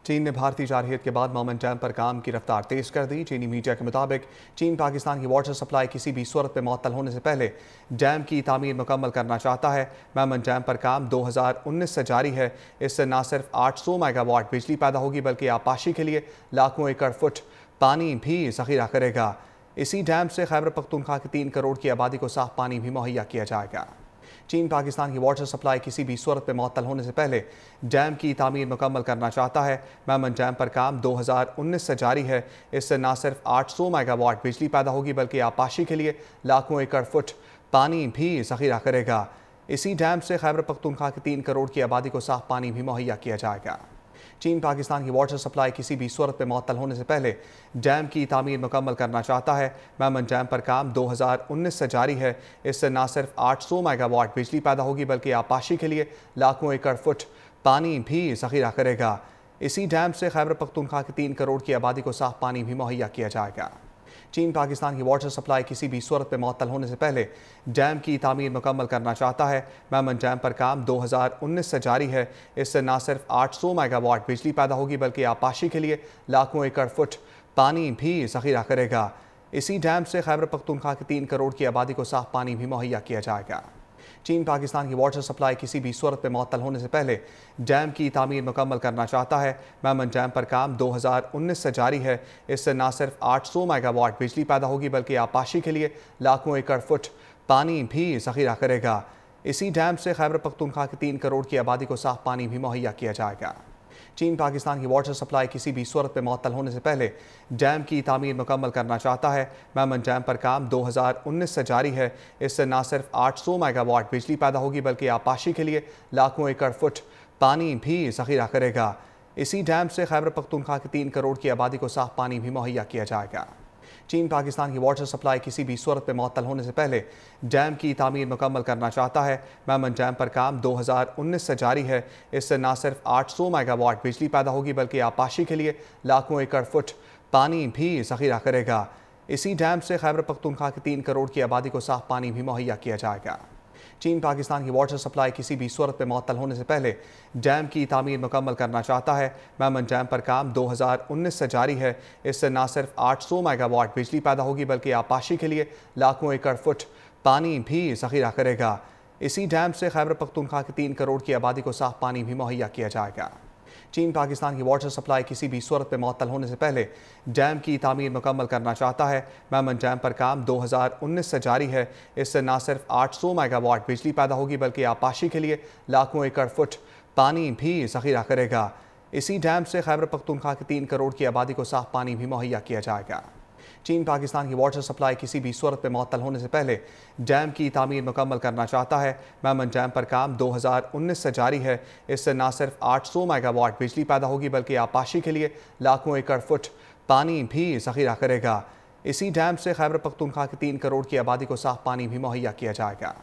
चीन ने भारतीय जारहियत के बाद मोमेंट डैम पर काम की रफ्तार तेज कर दी। चीनी मीडिया के मुताबिक चीन पाकिस्तान की वाटर सप्लाई किसी भी सूरत में मुअत्तल होने से पहले डैम की तामीर मुकम्मल करना चाहता है। मोमेंट डैम पर काम 2019 से जारी है। इससे न सिर्फ 800 मेगावाट बिजली पैदा होगी बल्कि आपाशी के लिए लाखों एकड़ फुट पानी भी जखीरा करेगा। इसी डैम से खैबर पख्तूनख्वा की 3 करोड़ की आबादी को साफ पानी भी मुहैया किया जाएगा। चीन पाकिस्तान की वाटर सप्लाई किसी भी सूरत में मुअत्तल होने से पहले डैम की तामीर मुकम्मल करना चाहता है। मोमेंट डैम पर काम 2019 से जारी है। इससे न सिर्फ 800 मेगावाट बिजली पैदा होगी बल्कि आपाशी के लिए लाखों एकड़ फुट पानी भी जखीरा करेगा। इसी डैम से खैबर पख्तूनख्वा की 3 करोड़ की आबादी को साफ पानी भी मुहैया किया जाएगा। चीन पाकिस्तान की वाटर सप्लाई किसी भी सूरत में मुअत्तल होने से पहले डैम की तामीर मुकम्मल करना चाहता है। मोमेंट डैम पर काम 2019 से जारी है। इससे न सिर्फ 800 मेगावाट बिजली पैदा होगी बल्कि आपाशी के लिए लाखों एकड़ फुट पानी भी जखीरा करेगा। इसी डैम से खैबर पख्तूनख्वा की 3 करोड़ की आबादी को साफ पानी भी मुहैया किया जाएगा। चीन पाकिस्तान की वाटर सप्लाई किसी भी सूरत में मुअत्तल होने से पहले डैम की तामीर मुकम्मल करना चाहता है। मोमेंट डैम पर काम 2019 से जारी है। इससे न सिर्फ 800 मेगावाट बिजली पैदा होगी बल्कि आपाशी के लिए लाखों एकड़ फुट पानी भी जखीरा करेगा। इसी डैम से खैबर पख्तूनख्वा की 3 करोड़ की आबादी को साफ पानी भी मुहैया किया जाएगा। चीन पाकिस्तान की वाटर सप्लाई किसी भी सूरत में मुअत्तल होने से पहले डैम की तामीर मुकम्मल करना चाहता है। मोमेंट डैम पर काम 2019 से जारी है। इससे न सिर्फ 800 मेगावाट बिजली पैदा होगी बल्कि आपाशी के लिए लाखों एकड़ फुट पानी भी जखीरा करेगा। इसी डैम से खैबर पख्तूनख्वा की 3 करोड़ की आबादी को साफ पानी भी मुहैया किया जाएगा। चीन पाकिस्तान की वाटर सप्लाई किसी भी सूरत में मुअत्तल होने से पहले डैम की तामीर मुकम्मल करना चाहता है। मोमेंट डैम पर काम 2019 से जारी है। इससे न सिर्फ 800 मेगावाट बिजली पैदा होगी बल्कि आपाशी के लिए लाखों एकड़ फुट पानी भी जखीरा करेगा। इसी डैम से खैबर पख्तूनख्वा की 3 करोड़ की आबादी को साफ पानी भी मुहैया किया जाएगा। चीन पाकिस्तान की वाटर सप्लाई किसी भी सूरत में मुअत्तल होने से पहले डैम की तामीर मुकम्मल करना चाहता है। मोमेंट डैम पर काम 2019 से जारी है। इससे न सिर्फ 800 मेगावाट बिजली पैदा होगी बल्कि आपाशी के लिए लाखों एकड़ फुट पानी भी जखीरा करेगा। इसी डैम से खैबर पख्तूनख्वा की 3 करोड़ की आबादी को साफ पानी भी मुहैया किया जाएगा। चीन पाकिस्तान की वाटर सप्लाई किसी भी सूरत में मुअत्तल होने से पहले डैम की तामीर मुकम्मल करना चाहता है। मोमेंट डैम पर काम 2019 से जारी है। इससे न सिर्फ 800 मेगावाट बिजली पैदा होगी बल्कि आपाशी के लिए लाखों एकड़ फुट पानी भी जखीरा करेगा। इसी डैम से खैबर पख्तूनख्वा की 3 करोड़ की आबादी को साफ पानी भी मुहैया किया जाएगा। चीन पाकिस्तान की वाटर सप्लाई किसी भी सूरत में मुअत्तल होने से पहले डैम की तामीर मुकम्मल करना चाहता है। मोमेंट डैम पर काम 2019 से जारी है। इससे न सिर्फ 800 मेगावाट बिजली पैदा होगी बल्कि आपाशी के लिए लाखों एकड़ फुट पानी भी जखीरा करेगा। इसी डैम से खैबर पख्तूनख्वा की 3 करोड़ की आबादी को साफ पानी भी मुहैया किया जाएगा। चीन पाकिस्तान की वाटर सप्लाई किसी भी सूरत में मुअत्तल होने से पहले डैम की तामीर मुकम्मल करना चाहता है। मोमेंट डैम पर काम 2019 से जारी है। इससे न सिर्फ 800 मेगावाट बिजली पैदा होगी बल्कि आपाशी के लिए लाखों एकड़ फुट पानी भी जखीरा करेगा। इसी डैम से खैबर पख्तूनख्वा की 3 करोड़ की आबादी को साफ पानी भी मुहैया किया जाएगा।